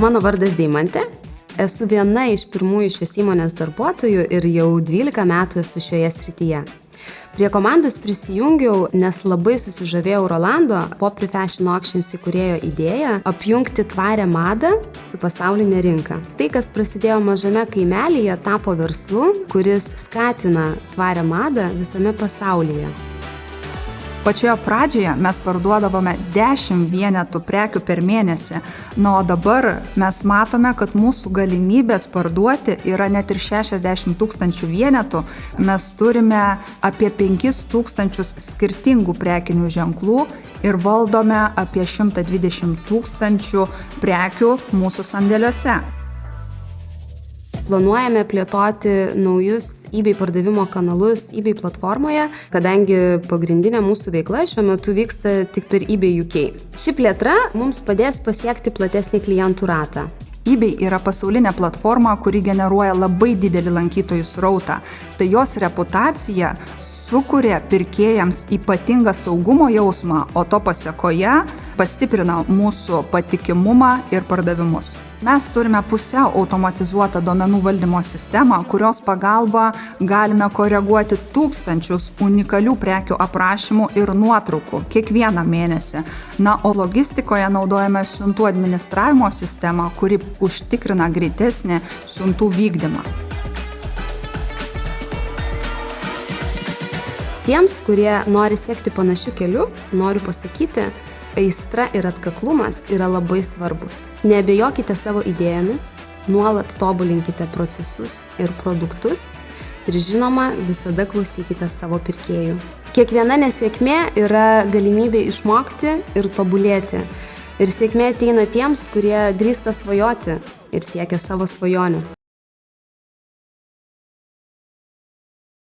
Mano vardas Deimantė. Esu viena iš pirmųjų šios įmonės darbuotojų ir jau 12 metų esu šioje srityje. Prie komandos prisijungiau, nes labai susižavėjau Rolando Popri Fashion Auctions įkūrėjo idėją apjungti tvarią madą su pasaulinė rinka. Tai, kas prasidėjo mažame kaimelyje, tapo verslu, kuris skatina tvarią madą visame pasaulyje. Pačioje pradžioje mes parduodavome 10 vienetų prekių per mėnesį, o dabar mes matome, kad mūsų galimybės parduoti yra net ir 60 000 vienetų. Mes turime apie 5 000 skirtingų prekinių ženklų ir valdome apie 120 000 prekių mūsų sandėliuose. Planuojame plėtoti naujus eBay pardavimo kanalus eBay platformoje, kadangi pagrindinė mūsų veikla šiuo metu vyksta tik per eBay UK. Ši plėtra mums padės pasiekti platesnį klientų ratą. eBay yra pasaulinė platforma, kuri generuoja labai didelį lankytojų srautą. Tai jos reputacija sukuria pirkėjams ypatingą saugumo jausmą, o to pasekoje pastiprina mūsų patikimumą ir pardavimus. Mes turime pusiau automatizuotą duomenų valdymo sistemą, kurios pagalba galime koreguoti tūkstančius unikalių prekių aprašymų ir nuotraukų kiekvieną mėnesį. O logistikoje naudojame siuntų administravimo sistemą, kuri užtikrina greitesnį siuntų vykdymą. Tiems, kurie nori sekti panašiu keliu, noriu pasakyti, aistra ir atkaklumas yra labai svarbus. Neabejokite savo idėjomis, nuolat tobulinkite procesus ir produktus ir žinoma, visada klausykite savo pirkėjų. Kiekviena nesėkmė yra galimybė išmokti ir tobulėti. Ir sėkmė ateina tiems, kurie drįsta svajoti ir siekia savo svajonių.